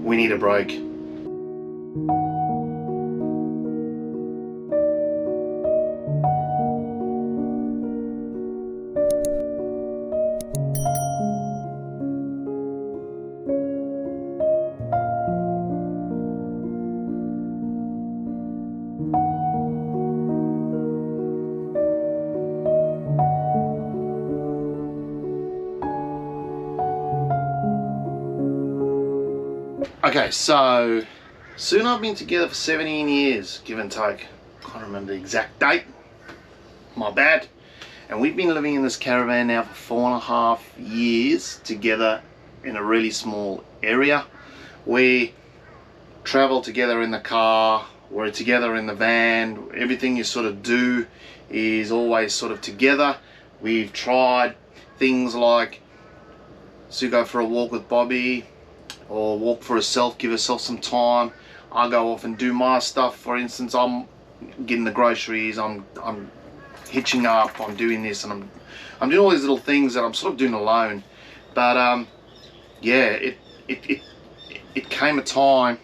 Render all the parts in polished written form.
we need a break. Okay, so soon I've been together for 17 years, give and take. Can't remember the exact date, my bad. And we've been living in this caravan now for 4.5 years together in a really small area. We travel together in the car, we're together in the van, everything you sort of do is always sort of together. We've tried things like Sue go for a walk with Bobby, or walk for herself, give herself some time. I go off and do my stuff. For instance, I'm getting the groceries, I'm hitching up, I'm doing this, and I'm doing all these little things that I'm sort of doing alone. But yeah, it came a time,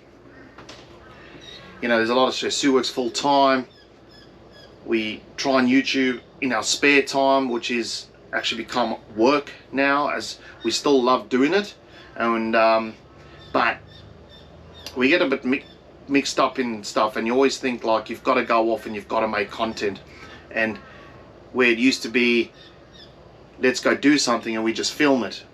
you know, there's a lot of stress. Sue works full time. We try on YouTube in our spare time, which is actually become work now, as we still love doing it. And but we get a bit mixed up in stuff, and you always think like you've got to go off and you've got to make content. And where it used to be, let's go do something and we just film it,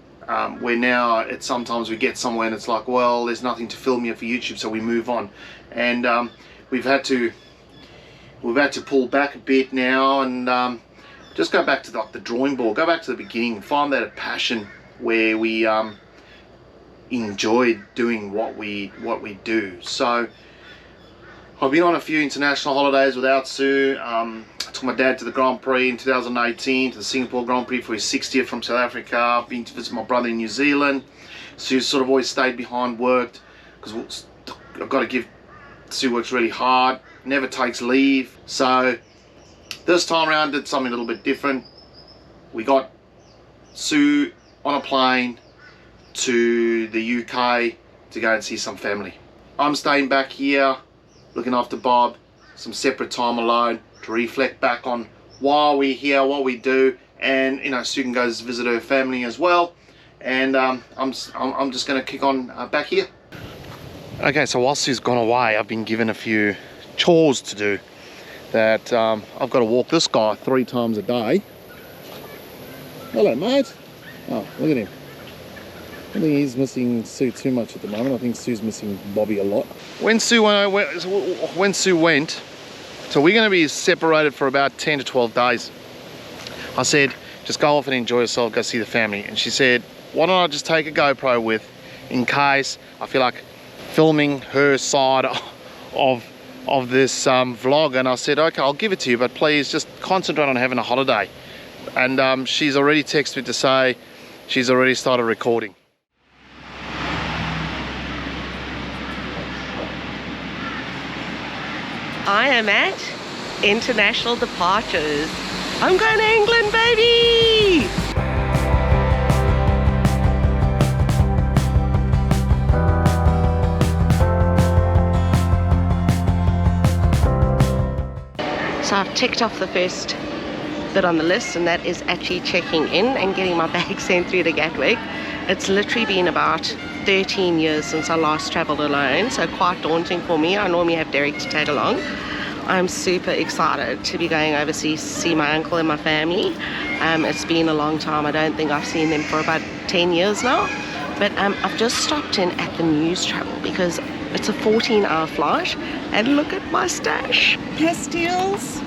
where now it's sometimes we get somewhere and it's like, well, there's nothing to film here for YouTube, so we move on. And we've had to pull back a bit now, and just go back to the drawing board, go back to the beginning, find that passion where we enjoy doing what we do. So I've been on a few international holidays without Sue. I took my dad to the Grand Prix in 2018, to the Singapore Grand Prix for his 60th from South Africa. I've been to visit my brother in New Zealand. Sue's sort of always stayed behind, worked, because I've got to give, Sue works really hard, never takes leave. So this time around did something a little bit different. We got Sue on a plane to the UK to go and see some family. I'm staying back here looking after Bob, some separate time alone to reflect back on why we're here, what we do, and you know, Sue can go visit her family as well. And I'm just going to kick on back here. Okay, so while Sue's gone away, I've been given a few chores to do. That I've got to walk this guy 3 times a day. Hello, mate. Oh, look at him. I think he's missing Sue too much at the moment. I think Sue's missing Bobby a lot. When Sue went, so we're going to be separated for about 10 to 12 days. I said, just go off and enjoy yourself, go see the family. And she said, why don't I just take a GoPro with, in case I feel like filming her side of this vlog. And I said, okay, I'll give it to you, but please just concentrate on having a holiday. And she's already texted me to say she's already started recording. I am at international departures. I'm going to England, baby! So I've ticked off the first bit on the list, and that is actually checking in and getting my bag sent through to Gatwick. It's literally been about 13 years since I last travelled alone, so quite daunting for me. I normally have Deryck to tag along. I'm super excited to be going overseas to see my uncle and my family. It's been a long time. I don't think I've seen them for about 10 years now. But I've just stopped in at the news travel because it's a 14-hour flight, and look at my stash. Pastilles,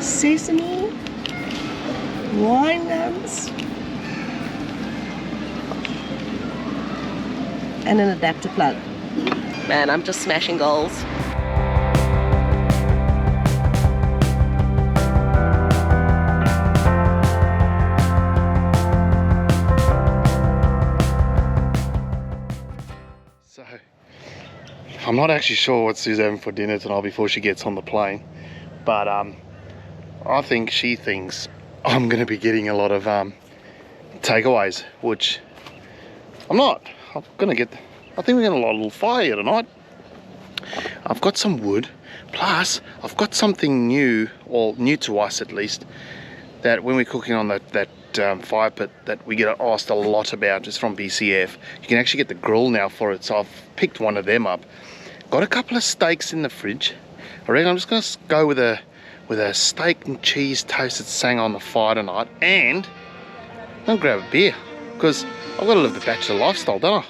sesame, wine gums, and an adapter plug. Man, I'm just smashing goals. So, I'm not actually sure what Sue's having for dinner tonight before she gets on the plane, but I think she thinks I'm going to be getting a lot of takeaways, which I'm not. I'm gonna get. I think we're gonna light a little fire here tonight. I've got some wood, plus I've got something new, or new to us at least, that when we're cooking on that fire pit that we get asked a lot about, just from BCF. You can actually get the grill now for it, so I've picked one of them up. Got a couple of steaks in the fridge. I reckon I'm just gonna go with a steak and cheese toasted sang on the fire tonight, and I'll grab a beer, because I've got to live the bachelor lifestyle, don't I?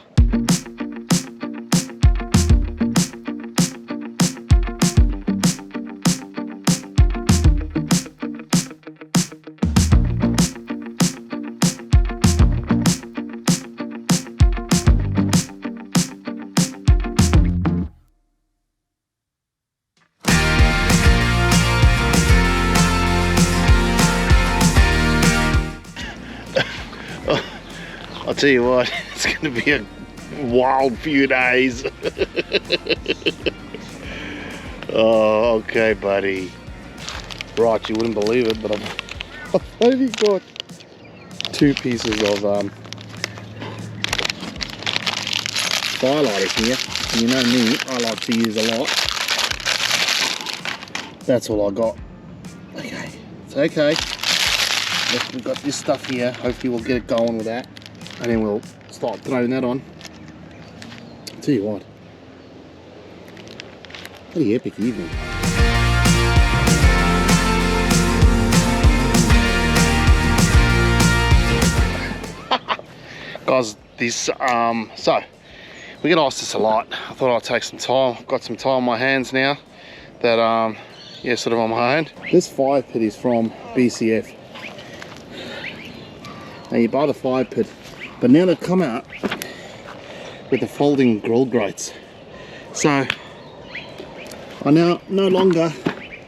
I'll tell you what, it's going to be a wild few days. Oh, okay, buddy. Right, you wouldn't believe it, but I've only got 2 pieces of firelighter here. And you know me, I like to use a lot. That's all I got. Okay, it's okay. We've got this stuff here. Hopefully we'll get it going with that. And then we'll start throwing that on. I'll tell you what. Pretty epic evening. Guys, this so we get asked this a lot. I thought I'd take some time. I've got some time on my hands now that yeah, sort of on my own. This fire pit is from BCF. Now you buy the fire pit, but now they've come out with the folding grill grates. So I now no longer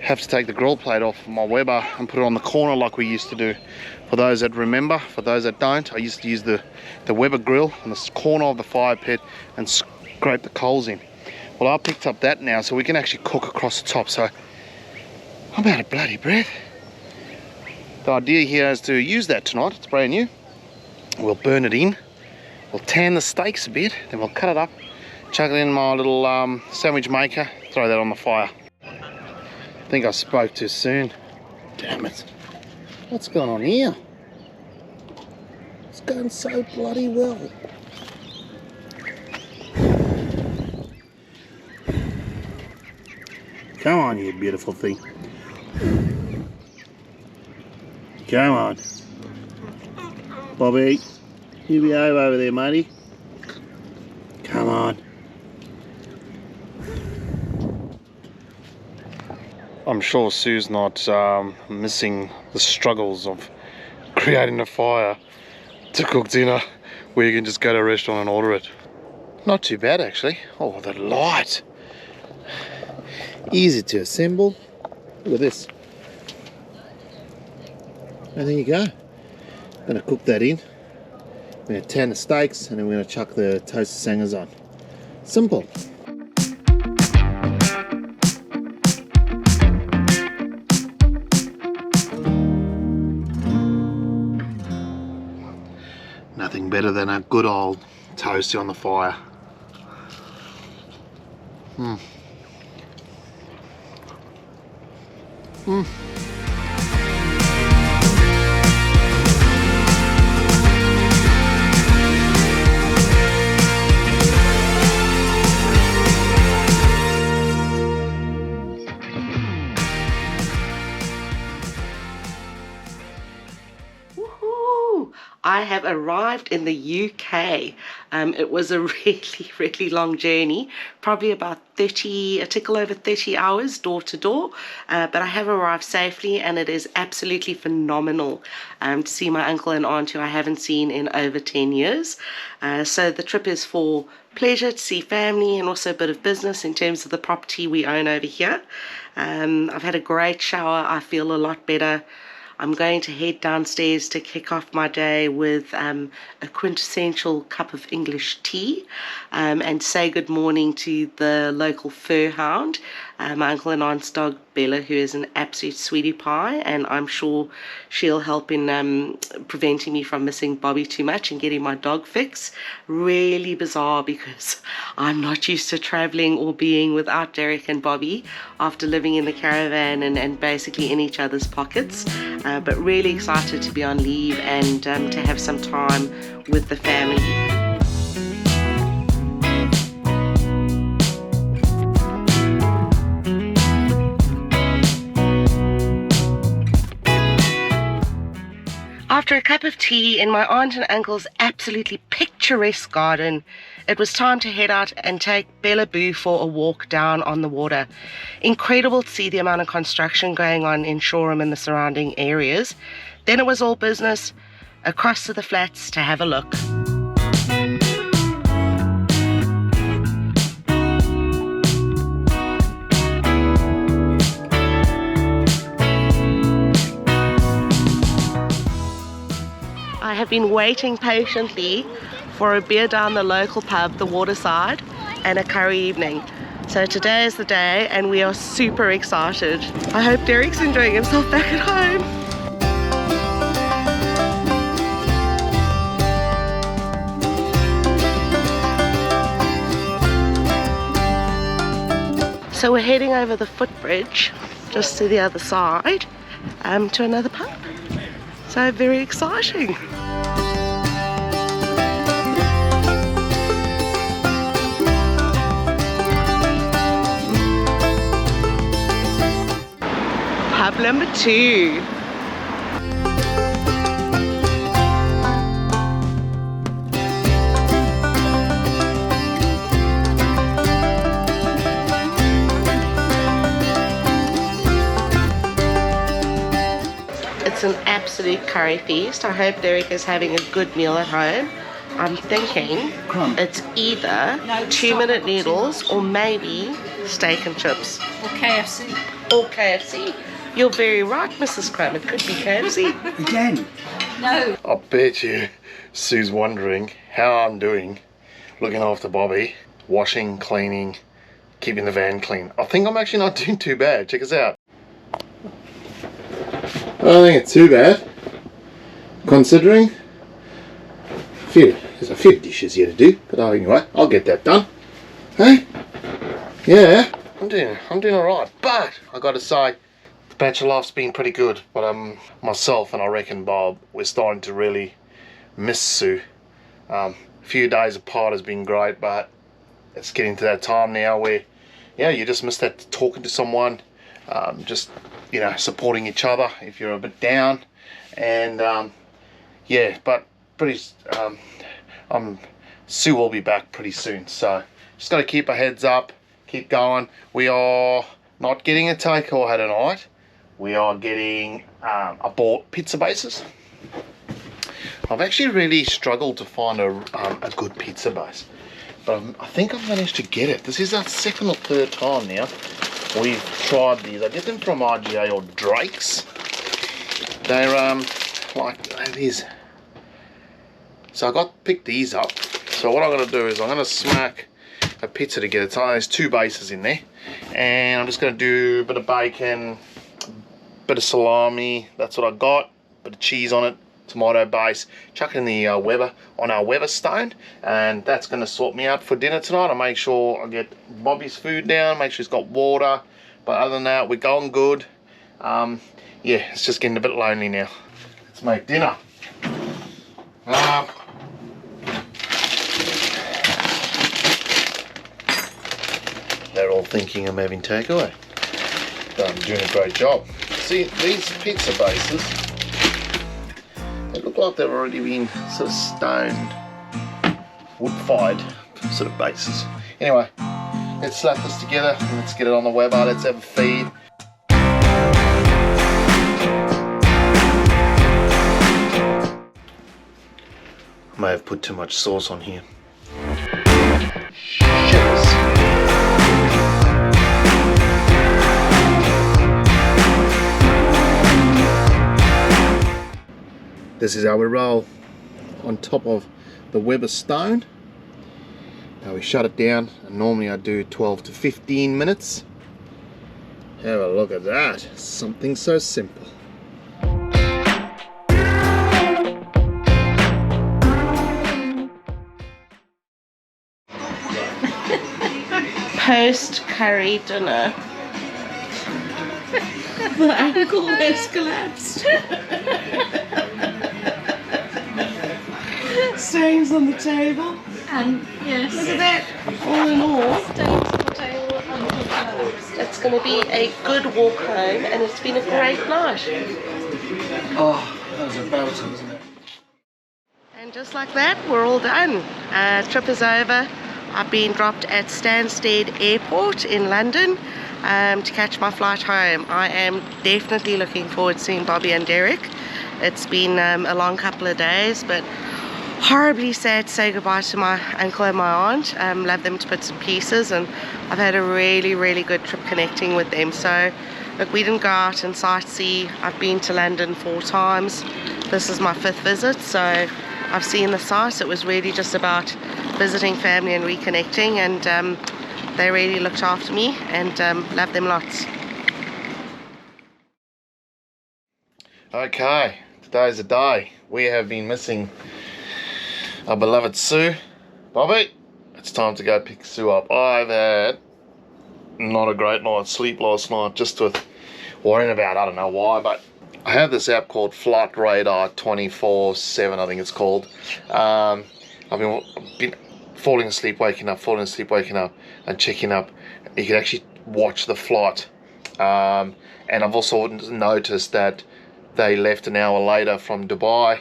have to take the grill plate off my Weber and put it on the corner like we used to do. For those that remember, for those that don't, I used to use the Weber grill on the corner of the fire pit and scrape the coals in. Well, I picked up that now, so we can actually cook across the top. So I'm out of bloody breath. The idea here is to use that tonight. It's brand new. We'll burn it in. We'll tan the steaks a bit, then we'll cut it up, chuck it in my little sandwich maker, throw that on the fire. I think I spoke too soon. Damn it. What's going on here? It's going so bloody well. Come on, you beautiful thing. Come on. Bobby, you behave over there, matey. Come on. I'm sure Sue's not missing the struggles of creating a fire to cook dinner where you can just go to a restaurant and order it. Not too bad, actually. Oh, the light. Easy to assemble. Look at this. And there you go. I'm going to cook that in. We're going to tan the steaks and then we're going to chuck the toasted sangers on. Simple. Nothing better than a good old toasty on the fire. Mm. Mm. I have arrived in the UK. It was a really long journey, probably about a tickle over 30 hours door to door, but I have arrived safely and it is absolutely phenomenal to see my uncle and aunt who I haven't seen in over 10 years. So the trip is for pleasure, to see family, and also a bit of business in terms of the property we own over here. I've had a great shower. I feel a lot better. I'm going to head downstairs to kick off my day with a quintessential cup of English tea and say good morning to the local fur hound. my uncle and aunt's dog Bella, who is an absolute sweetie pie, and I'm sure she'll help in preventing me from missing Bobby too much and getting my dog fix. Really bizarre, because I'm not used to traveling or being without Deryck and Bobby after living in the caravan and basically in each other's pockets, but really excited to be on leave and to have some time with the family. After a cup of tea in my aunt and uncle's absolutely picturesque garden, it was time to head out and take Bella Boo for a walk down on the water. Incredible to see the amount of construction going on in Shoreham and the surrounding areas. Then it was all business, across to the flats to have a look. I have been waiting patiently for a beer down the local pub, the Waterside, and a curry evening. So today is the day and we are super excited. I hope Deryck's enjoying himself back at home. So we're heading over the footbridge just to the other side to another pub. So very exciting. Pub number 2. It's an absolute curry feast. I hope Deryck is having a good meal at home. I'm thinking it's either 2-minute noodles or maybe steak and chips. Or KFC. Or KFC. You're very right, Mrs. Crumb. It could be KFC. Again? No. I bet you Sue's wondering how I'm doing looking after Bobby, washing, cleaning, keeping the van clean. I think I'm actually not doing too bad. Check us out. I don't think it's too bad, considering there's a few dishes here to do, but anyway, I'll get that done. Hey, yeah, I'm doing all right. But I got to say, the bachelor life's been pretty good. But myself and I reckon Bob, we're starting to really miss Sue. A few days apart has been great, but it's getting to that time now where, yeah, you just miss that talking to someone, just, you know, supporting each other if you're a bit down. And yeah, but pretty Sue will be back pretty soon, so just got to keep our heads up, keep going. We are not getting a takeaway tonight. We are getting I bought pizza bases. I've actually really struggled to find a good pizza base, but I think I've managed to get it. This is our second or third time now we've tried these. I get them from RGA or Drake's. They're like these. So I picked these up. So what I'm gonna do is I'm gonna smack a pizza together. There's 2 bases in there, and I'm just gonna do a bit of bacon, bit of salami. That's what I got. Bit of cheese on it, tomato base. Chuck it in the Weber on our Weber stone, and that's gonna sort me out for dinner tonight. I'll make sure I get Bobby's food down, make sure he's got water. But other than that, we're going good. Yeah, it's just getting a bit lonely now. Let's make dinner. They're all thinking I'm having takeaway, but I'm doing a great job. See, these pizza bases, they look like they've already been sort of stoned, wood-fired sort of bases. Anyway, let's slap this together and let's get it on the Weber. Let's have a feed. I may have put too much sauce on here. Cheers. This is how we roll on top of the Weber stone. Now we shut it down, and normally I do 12 to 15 minutes. Have a look at that. Something so simple. Post-curry dinner. The ankle has collapsed. Stains on the table. And yes. Look at that. All in all, Stains on the table and collapsed. it's going to be a good walk home, and it's been a great night. Oh, that was a belter, wasn't it? And just like that, we're all done. Trip is over. I've been dropped at Stansted Airport in London to catch my flight home. I am definitely looking forward to seeing Bobby and Deryck. It's been a long couple of days, but horribly sad to say goodbye to my uncle and my aunt. Love them to bits and pieces, and I've had a really good trip connecting with them. So look, we didn't go out and sightsee. I've been to London 4 times. This is my 5th visit, so I've seen the sights. It was really just about visiting family and reconnecting, and they really looked after me, and love them lots. Okay, today's the day. We have been missing our beloved Sue. Bobby, it's time to go pick Sue up. I've had not a great night's sleep last night, just with worrying about, I don't know why, but I have this app called Flight Radar 24/7, I think it's called. I've been falling asleep, waking up, falling asleep, waking up, and checking up. You can actually watch the flight. And I've also noticed that they left an hour later from Dubai,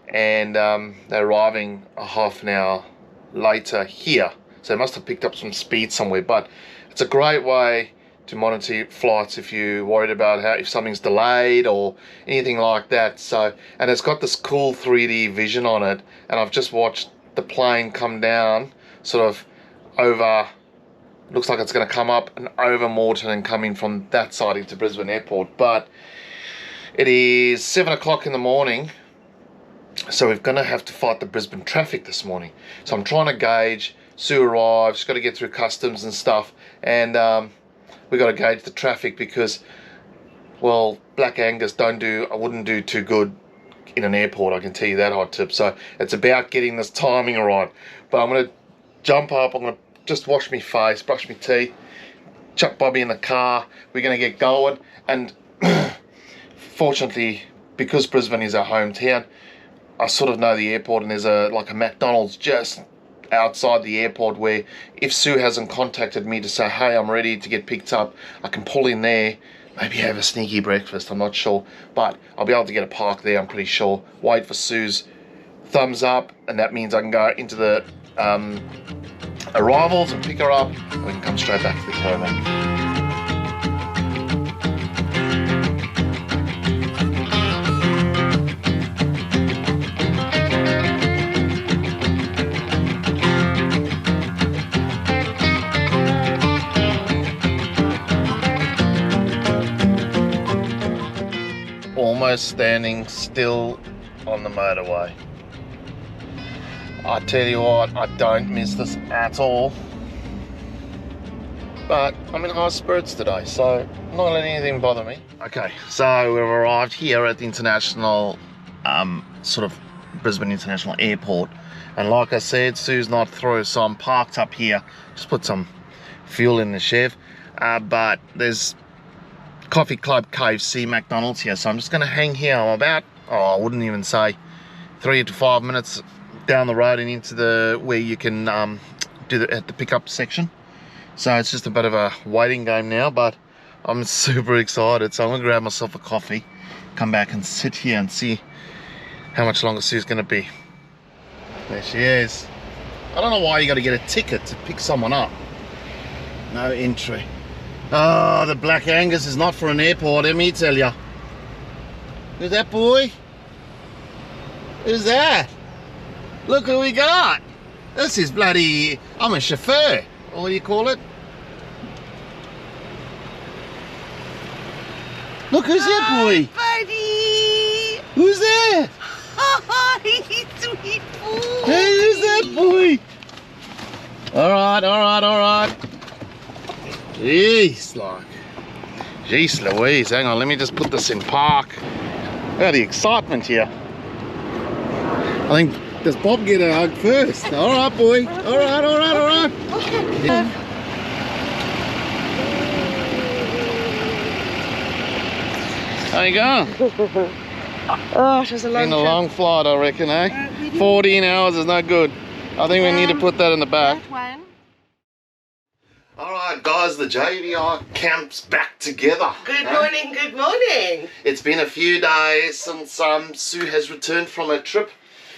and they're arriving a half an hour later here. So they must have picked up some speed somewhere, but it's a great way to monitor flights if you're worried about if something's delayed or anything like that. So, and it's got this cool 3D vision on it, and I've just watched the plane come down sort of over, looks like it's going to come up and over Moreton and coming from that side into Brisbane Airport. But it is 7 o'clock in the morning, so we're going to have to fight the Brisbane traffic this morning. So I'm trying to gauge. Sue arrives, she's got to get through customs and stuff, and we got to gauge the traffic because, well, Black Angus wouldn't do too good in an airport, I can tell you that, hot tip. So it's about getting this timing right. But I'm going to jump up, I'm going to just wash my face, brush my teeth, chuck Bobby in the car, we're going to get going. And fortunately, because Brisbane is our hometown, I sort of know the airport, and there's like a McDonald's just outside the airport where if Sue hasn't contacted me to say, hey, I'm ready to get picked up, I can pull in there, maybe have a sneaky breakfast, I'm not sure, but I'll be able to get a park there, I'm pretty sure. Wait for Sue's thumbs up, and that means I can go into the arrivals and pick her up, and we can come straight back to the caravan. Almost standing still on the motorway. I tell you what, I don't miss this at all. But I'm in high spirits today, so I'm not letting anything bother me. Okay, so we've arrived here at the international, sort of Brisbane International Airport. And like I said, Sue's not through, so I'm parked up here. Just put some fuel in the Chev. But there's Coffee Club, KFC, McDonald's here, so I'm just going to hang here. I'm about, I wouldn't even say 3 to 5 minutes down the road and into the where you can do at the pickup section. So it's just a bit of a waiting game now, but I'm super excited. So I'm gonna grab myself a coffee, come back and sit here and see how much longer Sue's gonna be. There she is. I don't know why you got to get a ticket to pick someone up. No entry. Oh, the Black Angus is not for an airport, let me tell ya. Who's that boy? Who's that? Look who we got. This is bloody, I'm a chauffeur. What do you call it? Look, who's that boy? Buddy! Who's that? Hi, sweet boy! Hey, who's that boy? Alright. Jeez, like, Jeez Louise, hang on, let me just put this in park. Look at the excitement here. I think, does Bob get a hug first? All right, boy. All right, all right, all right. Yeah. There you go. Oh, it was a long Been a trip. long flight, I reckon, eh? 14 hours is not good. I think we need to put that in the back. That one. Alright guys, the JVR Camp's back together. Good morning, good morning. It's been a few days since Sue has returned from her trip,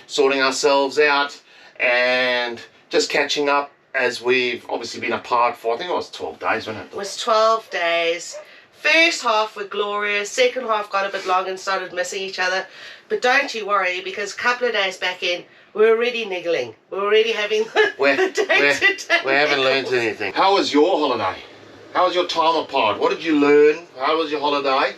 sorting ourselves out and just catching up as we've obviously been apart for, I think it was 12 days, wasn't It it? was 12 days. First half were glorious, second half got a bit long and started missing each other. But don't you worry, because a couple of days back in, we're already niggling. We're already having the day-to-day. We haven't learned anything. How was your holiday? How was your time apart? What did you learn? How was your holiday?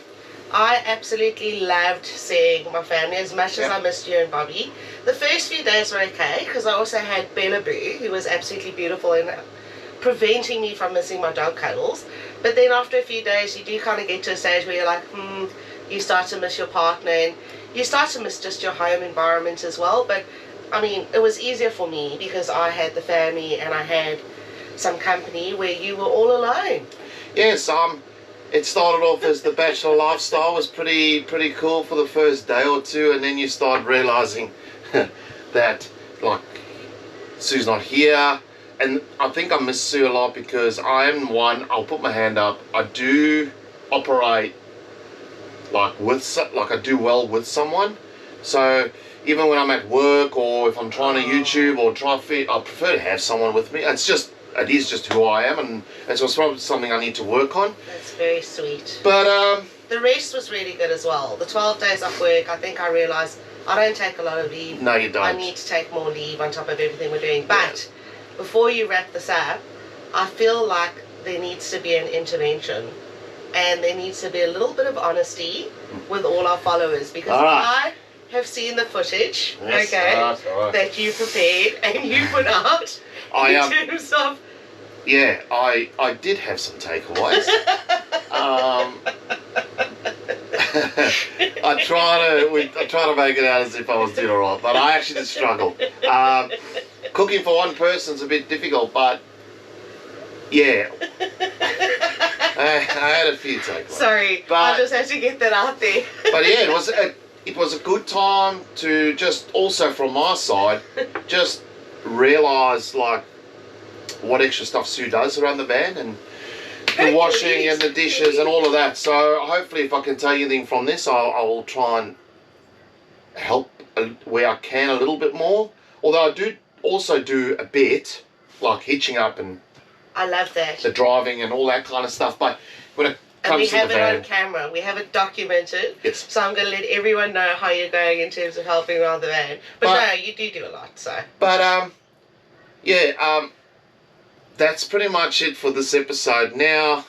I absolutely loved seeing my family as much as I missed you and Bobby. The first few days were okay, because I also had Bella Boo, who was absolutely beautiful and preventing me from missing my dog cuddles. But then after a few days, you do kind of get to a stage where you're like, you start to miss your partner and you start to miss just your home environment as well. But I mean, it was easier for me because I had the family and I had some company where you were all alone. Yes, it started off as the bachelor lifestyle was pretty cool for the first day or two, and then you start realizing that like Sue's not here. And I think I miss Sue a lot because I am one, I'll put my hand up, I do operate like I do well with someone. So even when I'm at work or if I'm trying to YouTube or try fit, I prefer to have someone with me. It is just who I am, and it's probably something I need to work on. That's very sweet. But the rest was really good as well. The 12 days off work, I think I realised I don't take a lot of leave. No, you don't. I need to take more leave on top of everything we're doing. But before you wrap this up, I feel like there needs to be an intervention. And there needs to be a little bit of honesty with all our followers, because I have seen the footage, that you prepared and you put out in terms of... Yeah, I did have some takeaways. I try to make it out as if I was doing alright, but I actually did struggle. Cooking for one person's a bit difficult, but yeah. I had a few takeaways. Sorry, but, I just had to get that out there. But yeah, it was a good time to just also from my side just realise like what extra stuff Sue does around the van and the washing and the dishes and all of that. So hopefully if I can tell you anything from this, I will try and help where I can a little bit more. Although I do also do a bit like hitching up and I love that. The driving and all that kind of stuff. But when it comes to the van... And we have it on camera. We have it documented. Yes. So I'm going to let everyone know how you're going in terms of helping around the van. But no, you do a lot, so... But, that's pretty much it for this episode. Now,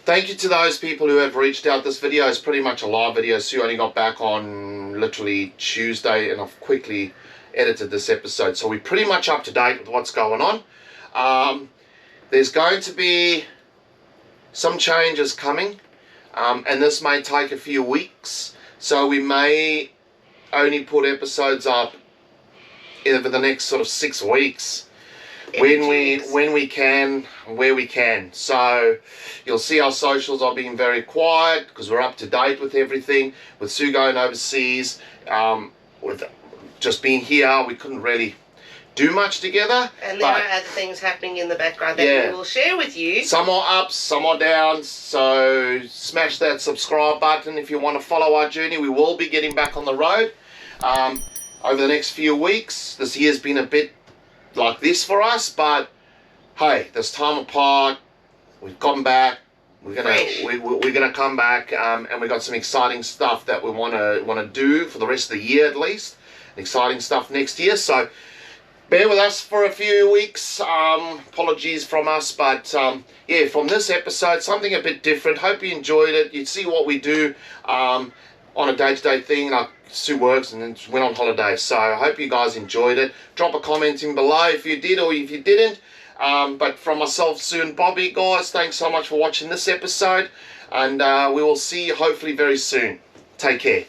thank you to those people who have reached out. This video is pretty much a live video. Sue only got back on literally Tuesday, and I've quickly edited this episode. So we're pretty much up to date with what's going on. There's going to be some changes coming, and this may take a few weeks, so we may only put episodes up over the next sort of 6 weeks when we can, where we can. So you'll see our socials are being very quiet because we're up to date with everything. With Sue going overseas, with just being here, we couldn't really do much together. And there are other things happening in the background that we will share with you. Some are ups, some are downs, so smash that subscribe button if you want to follow our journey. We will be getting back on the road over the next few weeks. This year's been a bit like this for us, but hey, this time apart, we've gone back. We're gonna come back, and we got some exciting stuff that we wanna do for the rest of the year at least. Exciting stuff next year, so bear with us for a few weeks. Apologies from us, but yeah, from this episode, something a bit different. Hope you enjoyed it. You'd see what we do on a day-to-day thing. Like Sue works and then went on holiday, so I hope you guys enjoyed it. Drop a comment in below if you did or if you didn't. But from myself, Sue and Bobby, guys, thanks so much for watching this episode, and we will see you hopefully very soon. Take care.